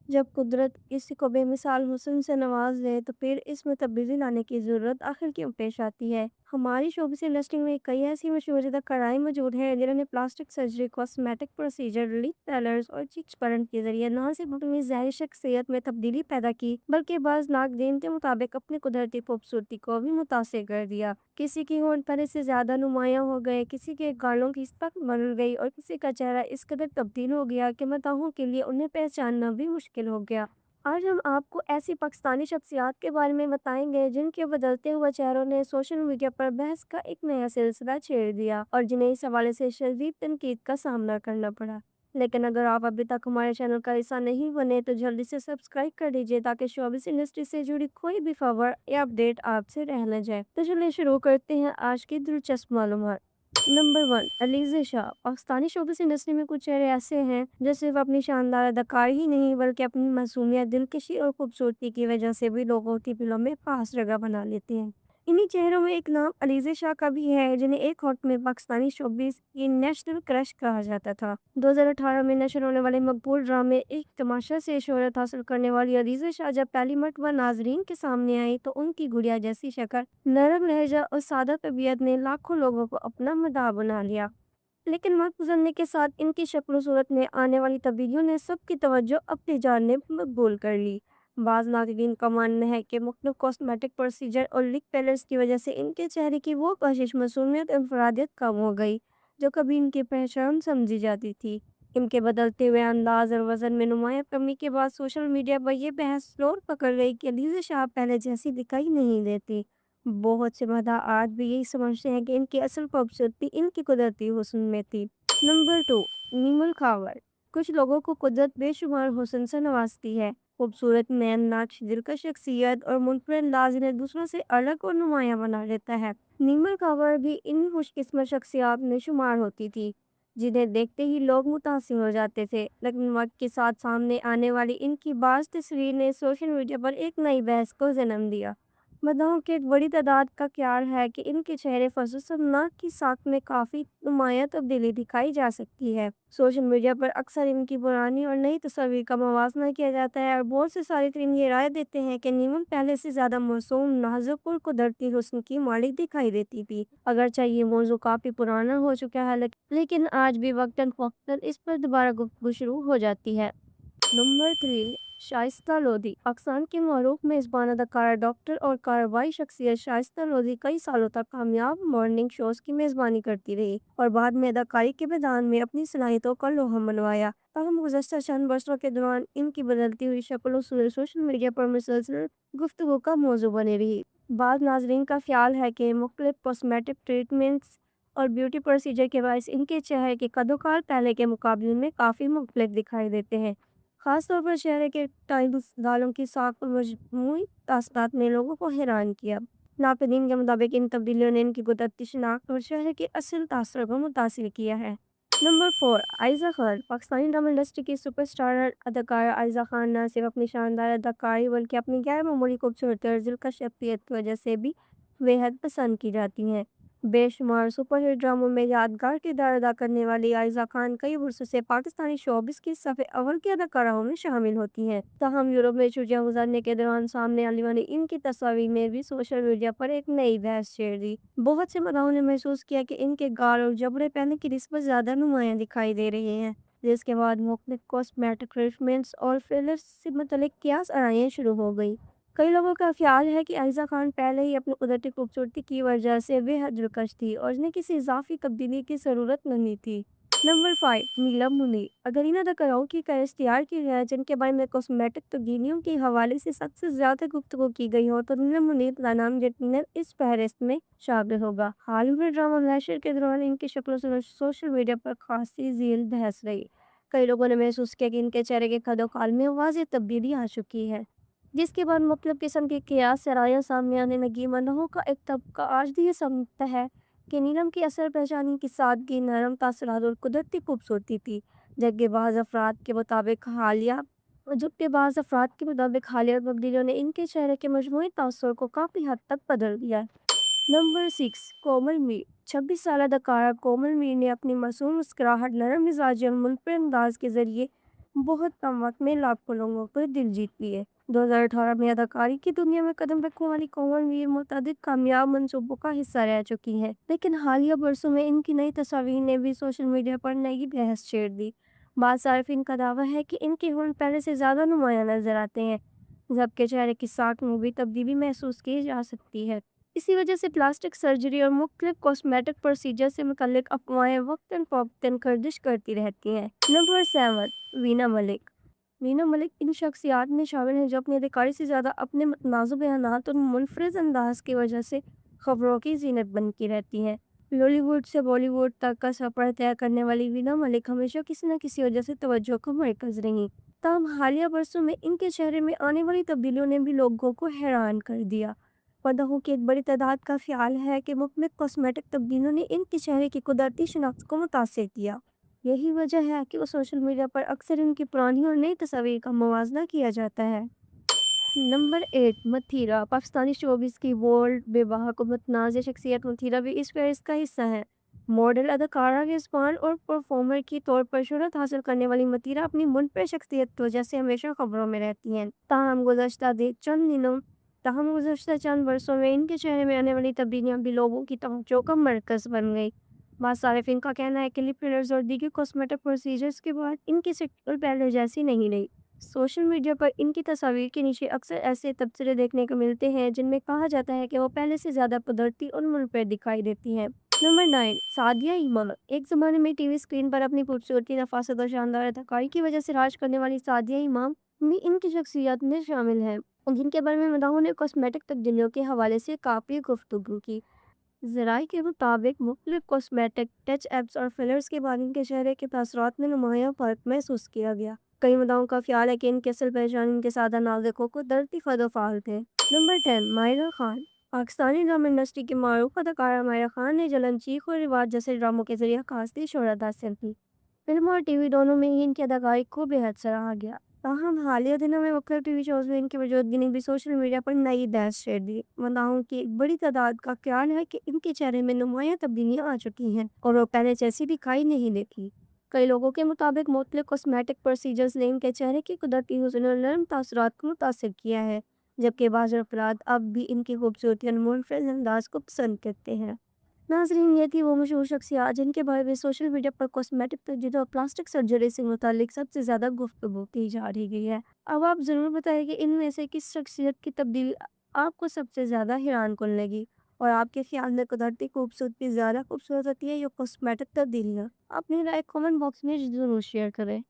جب قدرت کسی کو بے مثال حسن سے نواز دے تو پھر اس میں تبدیلی لانے کی ضرورت آخر کیوں پیش آتی ہے؟ ہماری شوبز انڈسٹری میں کئی ایسی مشہور کڑھائی موجود ہیں جنہوں نے plastic surgery, cosmetic procedure, relief tellers اور چیکس برن کے ذریعے نہ صرف اپنی ظاہری شخصیت میں تبدیلی پیدا کی بلکہ بعض ناقدین کے مطابق اپنی قدرتی خوبصورتی کو بھی متاثر کر دیا۔ کسی کی ہونٹ پہلے سے زیادہ نمایاں ہو گئے، کسی کے گالوں کی سطح بدل گئی اور کسی کا چہرہ اس قدر تبدیل ہو گیا کہ مداحوں کے لیے انہیں پہچاننا بھی مشکل ہو گیا۔ آج ہم آپ کو ایسی پاکستانی شخصیات کے بارے میں بتائیں گے جن کے بدلتے ہوئے چہروں نے سوشل میڈیا پر بحث کا ایک نیا سلسلہ چھیڑ دیا اور جنہیں اس حوالے سے شدید تنقید کا سامنا کرنا پڑا۔ لیکن اگر آپ ابھی تک ہمارے چینل کا حصہ نہیں بنے تو جلدی سے سبسکرائب کر لیجیے تاکہ شوبز انڈسٹری سے جڑی کوئی بھی خبر یا اپڈیٹ آپ سے رہ نہ جائے۔ تو چلیے شروع کرتے ہیں آج کی دلچسپ معلومات۔ نمبر 1، علیزہ شاہ۔ پاکستانی شوبز انڈسٹری میں کچھ چہرے ایسے ہیں جو صرف اپنی شاندار اداکاری ہی نہیں بلکہ اپنی معصومیت، دلکشی اور خوبصورتی کی وجہ سے بھی لوگوں کی دلوں میں خاص جگہ بنا لیتے ہیں۔ انہی چہروں میں ایک نام علیزہ شاہ کا بھی ہے جنہیں ایک وقت میں پاکستانی شوبز کی نیشنل کرش کہا جاتا تھا۔ 2018 میں نشر ہونے والے مقبول ڈرامے ایک تماشا سے شہرت حاصل کرنے والی علیزہ شاہ جب پہلی مرتبہ ناظرین کے سامنے آئی تو ان کی گڑیا جیسی شکل، نرم لہجہ اور سادہ طبیعت نے لاکھوں لوگوں کو اپنا مداح بنا لیا۔ لیکن وقت گزرنے کے ساتھ ان کی شکل و صورت میں آنے والی تبدیلیوں نے سب کی توجہ اپنی جانب مقبول کر لی۔ بعض ناقدین کا ماننا ہے کہ مختلف کاسمیٹک پروسیجر اور لپ فلرز کی وجہ سے ان کے چہرے کی وہ کشش، معصومیت اور انفرادیت کم ہو گئی جو کبھی ان کی پہچان سمجھی جاتی تھی۔ ان کے بدلتے ہوئے انداز اور وزن میں نمایاں کمی کے بعد سوشل میڈیا پر یہ بحث زور پکڑ گئی کہ علیزہ شاہ پہلے جیسی دکھائی نہیں دیتی۔ بہت سے مداح آج بھی یہی سمجھتے ہیں کہ ان کی اصل خوبصورتی ان کی قدرتی حسن میں تھی۔ نمبر 2، نیمل خاور۔ کچھ لوگوں کو قدرت بے شمار حسن سے نوازتی ہے۔ خوبصورت نین نقش، دلکش شخصیت اور منفرد انداز انہیں دوسروں سے الگ اور نمایاں بنا لیتا ہے۔ نیمل خاور بھی ان خوش قسمت شخصیات میں شمار ہوتی تھی جنہیں دیکھتے ہی لوگ متاثر ہو جاتے تھے، لیکن وقت کے ساتھ سامنے آنے والی ان کی بعض تصویر نے سوشل میڈیا پر ایک نئی بحث کو جنم دیا۔ مداحوں کی ایک بڑی تعداد کا خیال ہے کہ ان کے چہرے خصوصاً ناک کی ساکھ میں کافی نمایاں تبدیلی دکھائی جا سکتی ہے۔ سوشل میڈیا پر اکثر ان کی پرانی اور نئی تصاویر کا موازنہ کیا جاتا ہے اور بہت سے صارفین یہ رائے دیتے ہیں کہ نیمل پہلے سے زیادہ معصوم، نازک اور قدرتی حسن کی مالک دکھائی دیتی تھی۔ اگرچہ یہ موضوع کافی پرانا ہو چکا ہے لیکن آج بھی وقتاً فوقتاً اس پر دوبارہ گفتگو شروع ہو جاتی ہے۔ نمبر 3، شائستہ لودھی۔ پاکستان کی معروف میزبان اداکارہ، ڈاکٹر اور کارروائی شخصیت شائستہ لودھی کئی سالوں تک کامیاب مارننگ شوز کی میزبانی کرتی رہی اور بعد میں اداکاری کے میدان میں اپنی صلاحیتوں کا لوہا منوایا۔ تاہم گزشتہ چند برسوں کے دوران ان کی بدلتی ہوئی شکل و صورت سوشل میڈیا پر مسلسل گفتگو کا موضوع بنی رہی۔ بعض ناظرین کا خیال ہے کہ مختلف کاسمیٹک ٹریٹمنٹس اور بیوٹی پروسیجر کے باعث ان کے چہرے کے قد و کار پہلے کے مقابلے میں کافی مختلف دکھائی دیتے ہیں۔ خاص طور پر چہرے کے ٹائلز، گالوں کی ساکھ اور مجموعی تاثرات نے لوگوں کو حیران کیا۔ ناقدین کے مطابق ان تبدیلیوں نے ان کی قدرتی شناخت اور چہرے کے اصل تاثر کو متاثر کیا ہے۔ Number 4، Ayeza Khan. Pakistani drama industry کی سپر سٹار اداکارہ عائزہ خان نہ صرف اپنی شاندار اداکاری بلکہ اپنی غیر معمولی خوبصورتی اور دلکش شخصیت کی وجہ سے بھی بے حد پسند کی جاتی ہیں۔ بے شمار سپر ہٹ ڈراموں میں یادگار کردار ادا کرنے والی عائزہ خان کئی برسوں سے پاکستانی شوبز کی صف اول کی اداکاروں میں شامل ہوتی ہیں۔ تاہم یورپ میں چھٹیاں گزارنے کے دوران سامنے آنے والی ان کی تصاویر نے بھی سوشل میڈیا پر ایک نئی بحث چھیڑ دی۔ بہت سے مداحوں نے محسوس کیا کہ ان کے گال اور جبڑے پہلے کی نسبت زیادہ نمایاں دکھائی دے رہے ہیں، جس کے بعد مختلف کاسمیٹک ٹریٹمنٹس اور فلرز سے متعلق قیاس آرائیاں شروع ہو گئی۔ کئی لوگوں کا خیال ہے کہ عائزہ خان پہلے ہی اپنی قدرتی خوبصورتی کی وجہ سے بے حد دلکش تھی اور انہیں کسی اضافی تبدیلی کی ضرورت نہیں تھی۔ نمبر 5، نیلم منیر۔ اگر ان اداکاروں کی فہرست تیار کی جائے جن کے بارے میں کاسمیٹک تبدیلیوں کے حوالے سے سب سے زیادہ گفتگو کی گئی ہو تو نیلم منیر کا نام یقیناً اس فہرست میں شامل ہوگا۔ حال ہی میں ڈرامہ نشر کے دوران ان کی شکل و صورت سوشل میڈیا پر خاصی ذیل بحث رہی۔ کئی لوگوں نے محسوس کیا کہ ان کے چہرے کے قد و کال میں واضح تبدیلی آ چکی ہے، جس کے بعد مختلف قسم کے قیاس آرائیاں سامنے آنے لگی۔ مداحوں کا ایک طبقہ آج بھی یہ سمجھتا ہے کہ نیلم کی اصل پہچان ان کی سادگی، نرم تاثرات اور قدرتی خوبصورتی تھی، جبکہ بعض افراد کے مطابق حالیہ تبدیلیوں نے ان کے چہرے کے مجموعی تاثر کو کافی حد تک بدل دیا۔ نمبر 6، کومل میر۔ 26 سالہ اداکارہ کومل میر نے اپنی معصوم مسکراہٹ، نرم مزاجی اور منفرد انداز کے ذریعے بہت کم وقت میں لاکھوں لوگوں پر دل جیت لیے۔ 2018 میں اداکاری کی دنیا میں قدم رکھنے والی کومل ویر متعدد کامیاب منصوبوں کا حصہ رہ چکی ہیں، لیکن حالیہ برسوں میں ان کی نئی تصاویر نے بھی سوشل میڈیا پر نئی بحث چھیڑ دی۔ بعض صارفین کا دعویٰ ہے کہ ان کے ہون پہلے سے زیادہ نمایاں نظر آتے ہیں، جبکہ چہرے کی ساکھ میں بھی تبدیلی محسوس کی جا سکتی ہے۔ اسی وجہ سے پلاسٹک سرجری اور مختلف کاسمیٹک پروسیجر سے متعلق افواہیں وقتاً فوقتاً گردش کرتی رہتی ہیں۔ نمبر 7، وینا ملک۔ وینا ملک ان شخصیات میں شامل ہیں جو اپنی اداکاری سے زیادہ اپنے متنازع بیانات اور منفرد انداز کی وجہ سے خبروں کی زینت بنتی رہتی ہیں۔ Lovely would say Bali would تک کا سفر طے کرنے والی وینا ملک ہمیشہ کسی نہ کسی وجہ سے توجہ کا مرکز رہیں۔ تاہم حالیہ برسوں میں ان کے چہرے میں آنے والی تبدیلیوں نے بھی لوگوں کو حیران کر دیا۔ مداحوں کی ایک بڑی تعداد کا خیال ہے کہ مختلف کاسمیٹک تبدیلیوں نے ان کے چہرے کی قدرتی شناخت کو متاثر کیا۔ یہی وجہ ہے کہ وہ سوشل میڈیا پر اکثر ان کی پرانی اور نئی تصاویر کا موازنہ کیا جاتا ہے۔ نمبر 8، متھیرا۔ پاکستانی شوبز کی بولڈ، بے باک و متنازع شخصیت متھیرا بھی اس فہرست کا حصہ ہے۔ ماڈل، اداکارہ، میزبان اور پرفارمر کے طور پر شہرت حاصل کرنے والی متھیرا اپنی منفرد شخصیت کی وجہ سے ہمیشہ خبروں میں رہتی ہیں۔ گزشتہ چند برسوں میں ان کے چہرے میں آنے والی تبدیلیاں بھی لوگوں کی توجہ کا مرکز بن گئی۔ بعض صارفین کا کہنا ہے کہ لپ فلرز اور دیگر کاسمیٹک پروسیجرز کے بعد ان کی شکل پہلے جیسی نہیں رہی۔ سوشل میڈیا پر ان کی تصاویر کے نیچے اکثر ایسے تبصرے دیکھنے کو ملتے ہیں جن میں کہا جاتا ہے کہ وہ پہلے سے زیادہ قدرتی اور منفرد دکھائی دیتی ہیں۔ نمبر 9، سعدیہ امام۔ ایک زمانے میں ٹی وی اسکرین پر اپنی خوبصورتی، نفاست اور شاندار اداکاری کی وجہ سے راج کرنے والی سعدیہ امام بھی ان کی شخصیات میں شامل ہیں، جن کے بارے میں مداحوں نے کاسمیٹک تبدیلیوں کے حوالے سے کافی گفتگو کی۔ ذرائع کے مطابق مختلف کاسمیٹک ٹچ اپس اور فلرز کے بعد ان کے چہرے کے تاثرات میں نمایاں فرق محسوس کیا گیا۔ کئی مداحوں کا خیال ہے کہ ان کی اصل پہچان ان کے سادہ نازک قدرتی فد و فعال تھے۔ Number 10، Mahira Khan. Pakistani drama industry کی معروف اداکارہ ماہرہ خان نے جلن، چیخ اور رواج جیسے ڈراموں کے ذریعے خاصی شہرت حاصل کی۔ فلم اور ٹی وی دونوں میں ہی ان کی اداکاری کو بے حد سراہا گیا۔ تاہم حالیہ دنوں میں مختلف ٹی وی شوز میں ان کی موجودگی نے بھی سوشل میڈیا پر نئی بحث چھیڑ دی۔ مداحوں کی ایک بڑی تعداد کا خیال ہے کہ ان کے چہرے میں نمایاں تبدیلیاں آ چکی ہیں اور وہ پہلے جیسی دکھائی نہیں دیتی۔ کئی لوگوں کے مطابق مختلف کاسمیٹک پروسیجرز نے ان کے چہرے کی قدرتی حسن اور نرم تاثرات کو متاثر کیا ہے، جبکہ بعض افراد اب بھی ان کی خوبصورتی اور منفرد انداز کو پسند کرتے ہیں۔ ناظرین، یہ تھی وہ مشہور شخصیات جن کے بارے میں سوشل میڈیا پر کاسمیٹک تجدید اور پلاسٹک سرجری سے متعلق سب سے زیادہ گفتگو کی جا رہی گئی ہے۔ اب آپ ضرور بتائیں کہ ان میں سے کس شخصیت کی تبدیلی آپ کو سب سے زیادہ حیران کن لگی، اور آپ کے خیال میں قدرتی خوبصورتی زیادہ خوبصورت ہوتی ہے یا کاسمیٹک تبدیلیاں؟ اپنی رائے کامنٹ باکس میں ضرور شیئر کریں۔